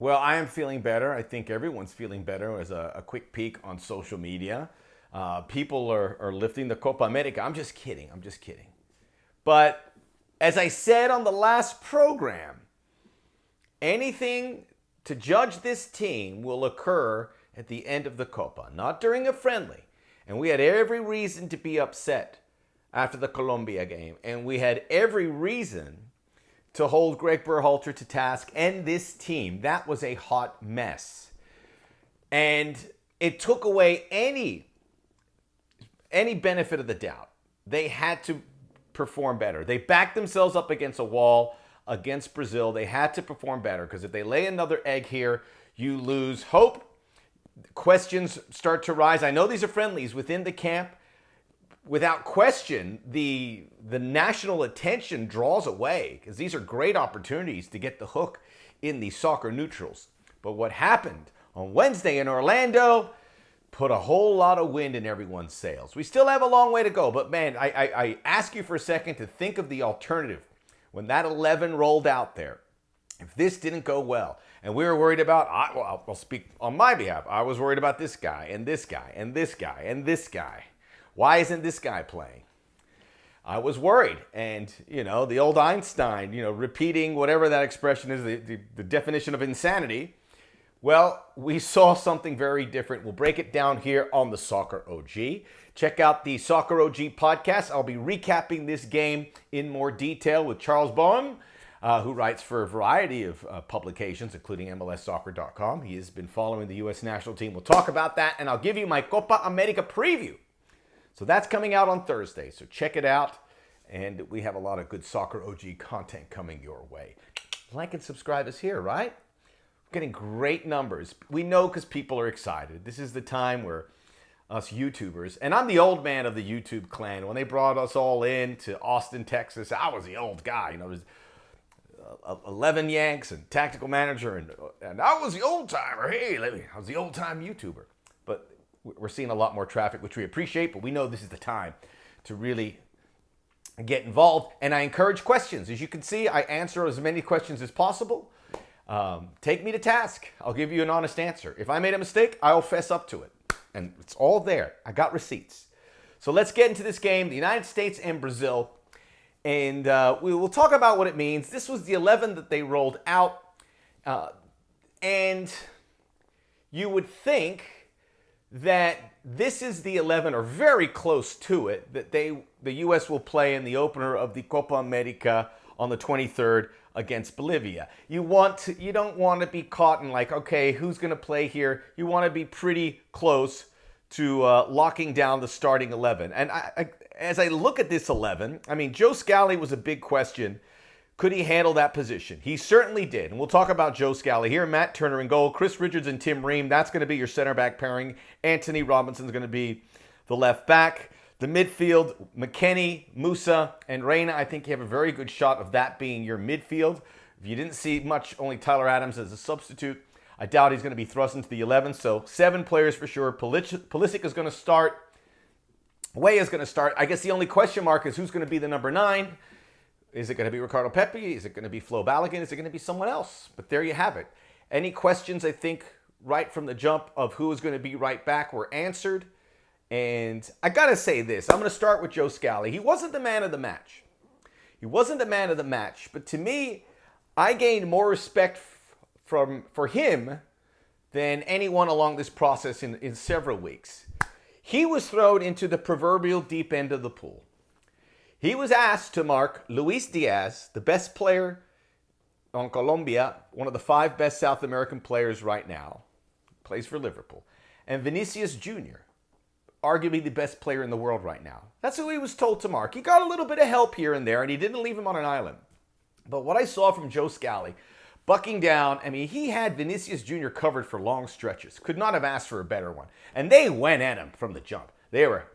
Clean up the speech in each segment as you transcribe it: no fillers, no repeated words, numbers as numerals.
Well, I am feeling better. I think everyone's feeling better. As a quick peek on social media, people are lifting the Copa America. I'm just kidding. I'm just kidding. But as I said on the last program, anything to judge this team will occur at the end of the Copa, not during a friendly. And we had every reason to be upset after the Colombia game. And we had every reason to hold Greg Berhalter to task and this team. That was a hot mess. And it took away any benefit of the doubt. They had to perform better. They backed themselves up against a wall against Brazil. They had to perform better because if they lay another egg here, you lose hope. Questions start to rise. I know these are friendlies within the camp. Without question, the national attention draws away because these are great opportunities to get the hook in the soccer neutrals. But what happened on Wednesday in Orlando put a whole lot of wind in everyone's sails. We still have a long way to go, but man, I ask you for a second to think of the alternative. When that 11 rolled out there, if this didn't go well, and we were worried about, I'll speak on my behalf, I was worried about this guy, and this guy, and this guy, and this guy. Why isn't this guy playing? I was worried. And, the old Einstein, repeating whatever that expression is, the definition of insanity. Well, we saw something very different. We'll break it down here on the Soccer OG. Check out the Soccer OG podcast. I'll be recapping this game in more detail with Charles Bowen, who writes for a variety of publications, including MLSsoccer.com. He has been following the U.S. national team. We'll talk about that, and I'll give you my Copa America preview. So that's coming out on Thursday, so check it out. And we have a lot of good Soccer OG content coming your way. Like and subscribe us here, right? We're getting great numbers. We know because people are excited. This is the time where us YouTubers, and I'm the old man of the YouTube clan. When they brought us all in to Austin, Texas, I was the old guy. There was 11 Yanks and tactical manager, and I was the old timer. Hey, I was the old time YouTuber. But we're seeing a lot more traffic, which we appreciate, but we know this is the time to really get involved. And I encourage questions. As you can see, I answer as many questions as possible. Take me to task. I'll give you an honest answer. If I made a mistake, I'll fess up to it. And it's all there. I got receipts. So let's get into this game, the United States and Brazil. And we will talk about what it means. This was the 11 that they rolled out. And you would think that this is the 11, or very close to it, that the U.S. will play in the opener of the Copa America on the 23rd against Bolivia. You don't want to be caught in okay, who's going to play here? You want to be pretty close to locking down the starting 11. And as I look at this 11, Joe Scally was a big question. Could he handle that position? He certainly did. And we'll talk about Joe Scally here. Matt Turner in goal, Chris Richards and Tim Ream. That's going to be your center back pairing. Anthony Robinson's going to be the left back. The midfield, McKennie, Musa, and Reina. I think you have a very good shot of that being your midfield. If you didn't see much, only Tyler Adams as a substitute. I doubt he's going to be thrust into the 11. So 7 players for sure. Pulisic is going to start. Way is going to start. I guess the only question mark is who's going to be the number 9. Is it going to be Ricardo Pepi? Is it going to be Flo Balogun? Is it going to be someone else? But there you have it. Any questions, I think, right from the jump of who is going to be right back were answered. And I got to say this. I'm going to start with Joe Scally. He wasn't the man of the match. But to me, I gained more respect for him than anyone along this process in several weeks. He was thrown into the proverbial deep end of the pool. He was asked to mark Luis Diaz, the best player on Colombia, one of the 5 best South American players right now, plays for Liverpool, and Vinicius Jr., arguably the best player in the world right now. That's who he was told to mark. He got a little bit of help here and there, and he didn't leave him on an island. But what I saw from Joe Scally, bucking down, he had Vinicius Jr. covered for long stretches. Could not have asked for a better one. And they went at him from the jump. They were,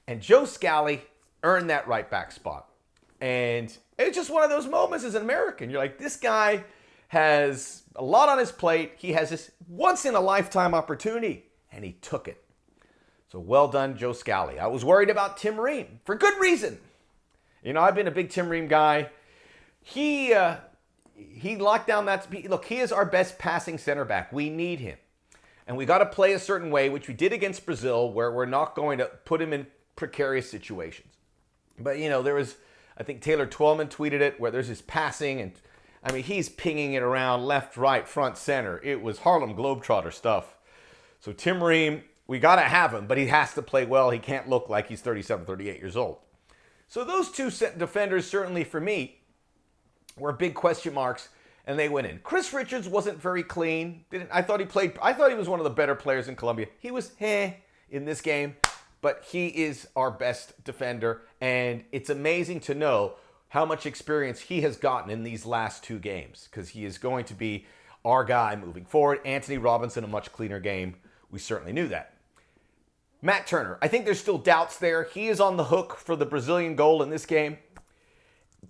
and Joe Scally earned that right back spot. And it's just one of those moments as an American. You're like, this guy has a lot on his plate. He has this once-in-a-lifetime opportunity, and he took it. So well done, Joe Scally. I was worried about Tim Ream, for good reason. I've been a big Tim Ream guy. He he locked down that speed. Look, he is our best passing center back. We need him. And we got to play a certain way, which we did against Brazil, where we're not going to put him in precarious situations. But, there was, I think Taylor Twellman tweeted it, where there's his passing, and, he's pinging it around left, right, front, center. It was Harlem Globetrotter stuff. So Tim Ream, we got to have him, but he has to play well. He can't look like he's 37, 38 years old. So those two defenders, certainly for me, were big question marks, and they went in. Chris Richards wasn't very clean. I thought he was one of the better players in Colombia. He was in this game, but he is our best defender, and it's amazing to know how much experience he has gotten in these last two games, because he is going to be our guy moving forward. Anthony Robinson, a much cleaner game. We certainly knew that. Matt Turner, I think there's still doubts there. He is on the hook for the Brazilian goal in this game.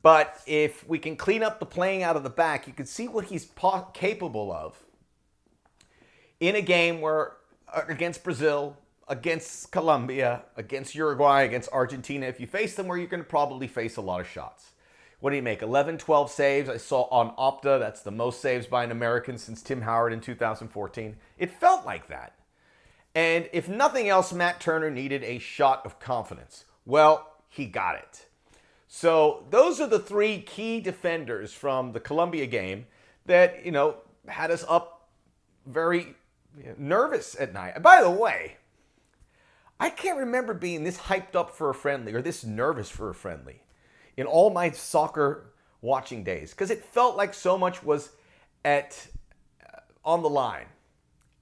But if we can clean up the playing out of the back, you can see what he's capable of in a game where against Brazil, against Colombia, against Uruguay, against Argentina. If you face them, where you're going to probably face a lot of shots. What do you make? 11, 12 saves. I saw on Opta, that's the most saves by an American since Tim Howard in 2014. It felt like that. And if nothing else, Matt Turner needed a shot of confidence. Well, he got it. So those are the three key defenders from the Colombia game that, had us up very nervous at night. And by the way, I can't remember being this hyped up for a friendly or this nervous for a friendly in all my soccer watching days, because it felt like so much was on the line.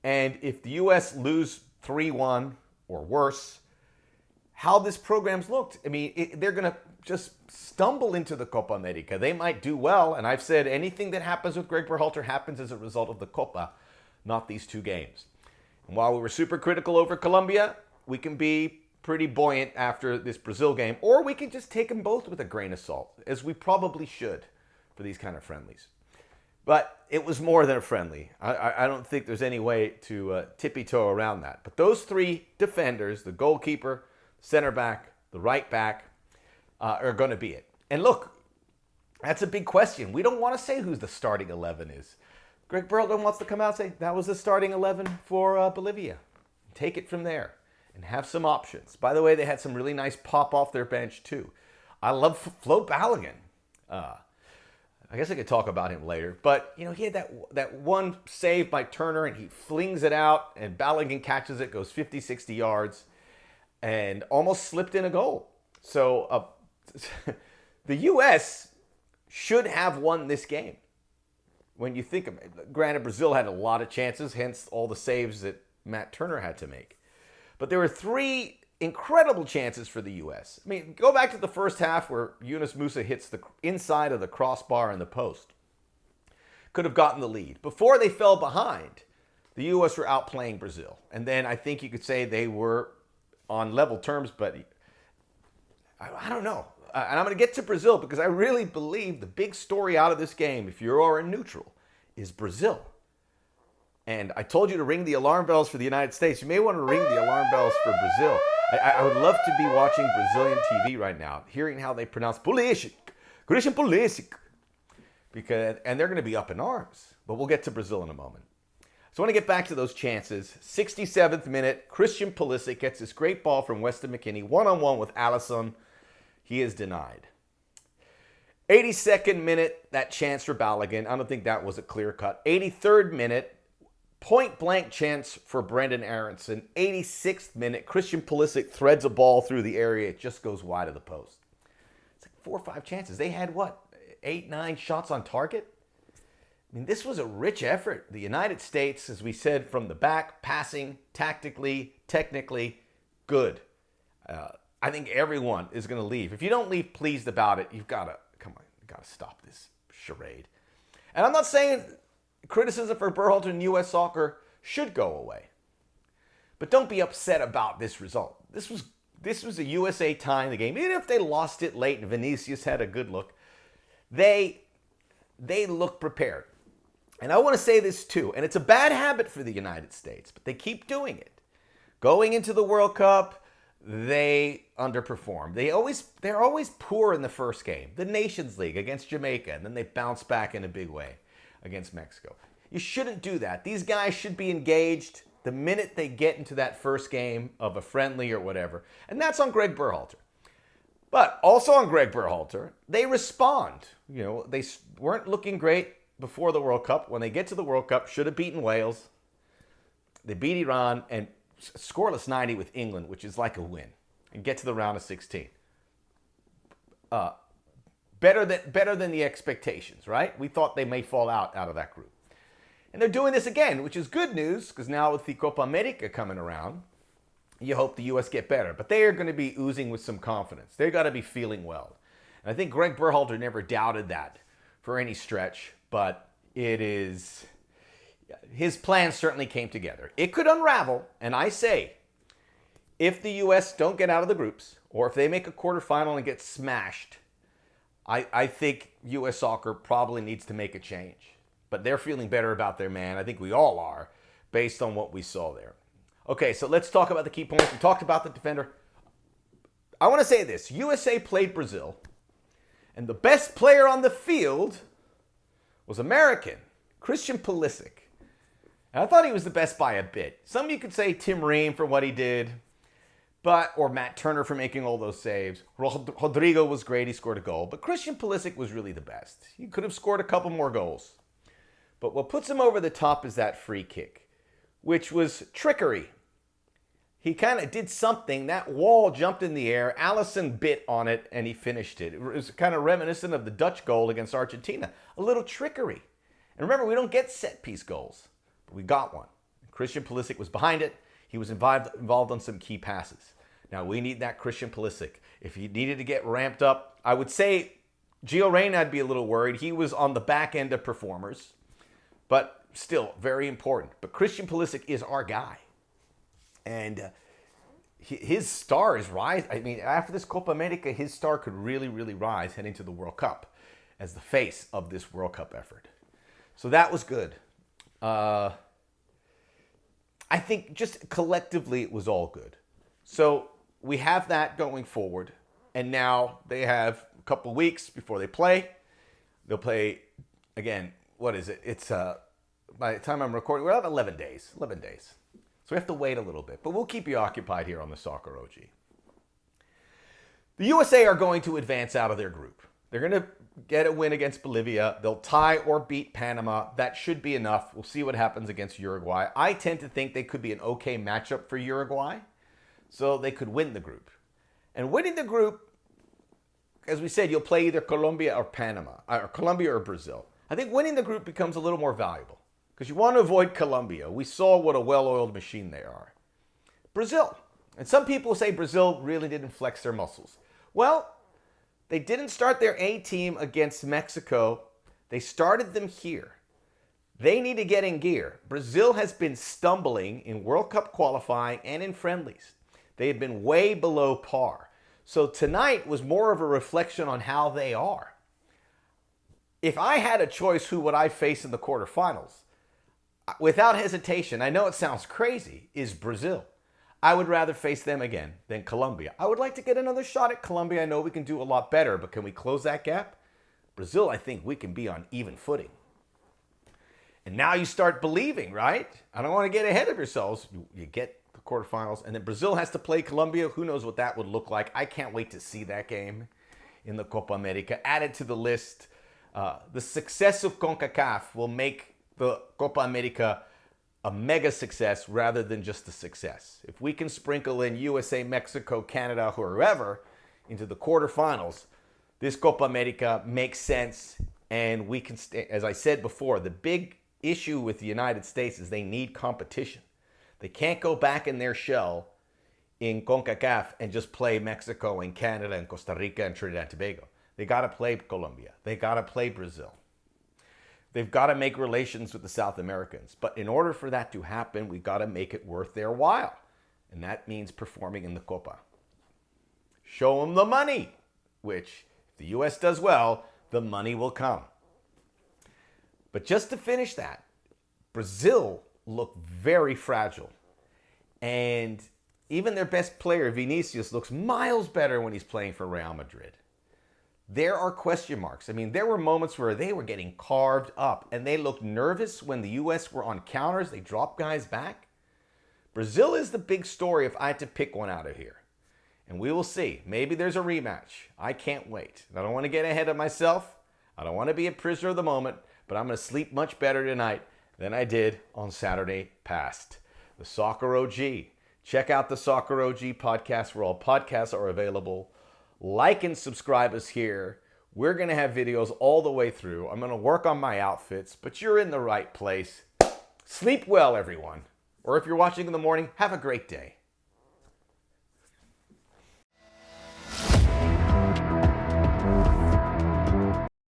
And if the U.S. lose 3-1 or worse, how this program's looked. They're going to just stumble into the Copa America. They might do well, and I've said anything that happens with Greg Berhalter happens as a result of the Copa, not these two games. And while we were super critical over Colombia, we can be pretty buoyant after this Brazil game, or we can just take them both with a grain of salt, as we probably should for these kind of friendlies. But it was more than a friendly. I don't think there's any way to tippy-toe around that. But those three defenders, the goalkeeper, center back, the right back, are going to be it. And look, that's a big question. We don't want to say who the starting 11 is. Greg Berhalter wants to come out and say, that was the starting 11 for Bolivia. Take it from there and have some options. By the way, they had some really nice pop off their bench too. I love Flo Balogun. I guess I could talk about him later. But, he had that one save by Turner, and he flings it out, and Balogun catches it, goes 50, 60 yards, and almost slipped in a goal. So the U.S. should have won this game. When you think of it, granted, Brazil had a lot of chances, hence all the saves that Matt Turner had to make. But there were three incredible chances for the U.S. Go back to the first half where Yunus Musa hits the inside of the crossbar and the post. Could have gotten the lead. Before they fell behind, the U.S. were outplaying Brazil. And then I think you could say they were on level terms, but I don't know. And I'm going to get to Brazil because I really believe the big story out of this game, if you're a neutral, is Brazil. And I told you to ring the alarm bells for the United States. You may want to ring the alarm bells for Brazil. I would love to be watching Brazilian TV right now, hearing how they pronounce Pulisic, Christian Pulisic, and they're going to be up in arms. But we'll get to Brazil in a moment. So I want to get back to those chances. 67th minute, Christian Pulisic gets this great ball from Weston McKennie, one-on-one with Alisson. He is denied. 82nd minute, that chance for Balogun. I don't think that was a clear cut. 83rd minute, point-blank chance for Brendan Aronson. 86th minute, Christian Pulisic threads a ball through the area. It just goes wide of the post. It's like 4 or 5 chances. They had, 8, 9 shots on target? This was a rich effort. The United States, as we said, from the back, passing, tactically, technically, good. I think everyone is going to leave. If you don't leave pleased about it, you've got to stop this charade. And I'm not saying criticism for Berhalter in U.S. soccer should go away. But don't be upset about this result. This was a USA tying the game. Even if they lost it late and Vinicius had a good look, they look prepared. And I want to say this too, and it's a bad habit for the United States, but they keep doing it. Going into the World Cup, they underperformed. They're always poor in the first game, the Nations League against Jamaica, and then they bounce back in a big way against Mexico. You shouldn't do that. These guys should be engaged the minute they get into that first game of a friendly or whatever, and that's on Greg Berhalter. But also on Greg Berhalter, they respond. They weren't looking great before the World Cup. When they get to the World Cup, should have beaten Wales. They beat Iran and scoreless 90 with England, which is like a win, and get to the round of 16. Better than the expectations, right? We thought they may fall out of that group. And they're doing this again, which is good news, because now with the Copa America coming around, you hope the U.S. get better. But they are going to be oozing with some confidence. They've got to be feeling well. And I think Greg Berhalter never doubted that for any stretch, but his plan certainly came together. It could unravel, and I say, if the U.S. don't get out of the groups, or if they make a quarterfinal and get smashed, I think U.S. soccer probably needs to make a change. But they're feeling better about their man. I think we all are, based on what we saw there. Okay, so let's talk about the key points. We talked about the defender. I want to say this. USA played Brazil, and the best player on the field was American, Christian Pulisic. And I thought he was the best by a bit. Some of you could say Tim Ream for what he did, or Matt Turner for making all those saves. Rodrigo was great. He scored a goal. But Christian Pulisic was really the best. He could have scored a couple more goals. But what puts him over the top is that free kick, which was trickery. He kind of did something. That wall jumped in the air. Alisson bit on it, and he finished it. It was kind of reminiscent of the Dutch goal against Argentina. A little trickery. And remember, we don't get set-piece goals, but we got one. Christian Pulisic was behind it. He was involved on some key passes. Now, we need that Christian Pulisic. If he needed to get ramped up, I would say Gio Reyna, I'd be a little worried. He was on the back end of performers, but still very important. But Christian Pulisic is our guy. And his star is rise. I mean, after this Copa America, his star could really, really rise heading to the World Cup as the face of this World Cup effort. So that was good. I think just collectively it was all good. So we have that going forward. And now they have a couple weeks before they play. They'll play, again, what is it? It's, by the time I'm recording, we'll have 11 days. 11 days. So we have to wait a little bit, but we'll keep you occupied here on the Soccer OG. The USA are going to advance out of their group. They're going to get a win against Bolivia. They'll tie or beat Panama. That should be enough. We'll see what happens against Uruguay. I tend to think they could be an okay matchup for Uruguay, so they could win the group. And winning the group, as we said, you'll play either Colombia or Panama, or Colombia or Brazil. I think winning the group becomes a little more valuable, because you want to avoid Colombia. We saw what a well-oiled machine they are. Brazil. And some people say Brazil really didn't flex their muscles. Well, they didn't start their A team against Mexico. They started them here. They need to get in gear. Brazil has been stumbling in World Cup qualifying and in friendlies. They have been way below par. So tonight was more of a reflection on how they are. If I had a choice, who would I face in the quarterfinals? Without hesitation, I know it sounds crazy, is Brazil. I would rather face them again than Colombia. I would like to get another shot at Colombia. I know we can do a lot better, but can we close that gap? Brazil, I think we can be on even footing. And now you start believing, right? I don't want to get ahead of yourselves. You get the quarterfinals, and then Brazil has to play Colombia. Who knows what that would look like? I can't wait to see that game in the Copa America. Added to the list, the success of CONCACAF will make the Copa America a mega success rather than just a success. If we can sprinkle in USA, Mexico, Canada, whoever into the quarterfinals, this Copa America makes sense, and we can, as I said before, the big issue with the United States is they need competition. They can't go back in their shell in CONCACAF and just play Mexico and Canada and Costa Rica and Trinidad and Tobago. They got to play Colombia. They got to play Brazil. They've got to make relations with the South Americans. But in order for that to happen, we've got to make it worth their while. And that means performing in the Copa. Show them the money, which, if the U.S. does well, the money will come. But just to finish that, Brazil looked very fragile. And Even their best player, Vinicius, looks miles better when he's playing for Real Madrid. There are question marks. I mean, there were moments where they were getting carved up and they looked nervous when the U.S. were on counters. They dropped guys back. Brazil is the big story if I had to pick one out of here. And we will see. Maybe there's a rematch. I can't wait. I don't want to get ahead of myself. I don't want to be a prisoner of the moment, but I'm going to sleep much better tonight than I did on Saturday past. The Soccer OG. Check out the Soccer OG podcast where all podcasts are available. Like and subscribe us here. We're going to have videos all the way through. I'm going to work on my outfits, but you're in the right place. Sleep well, everyone. Or if you're watching in the morning, have a great day.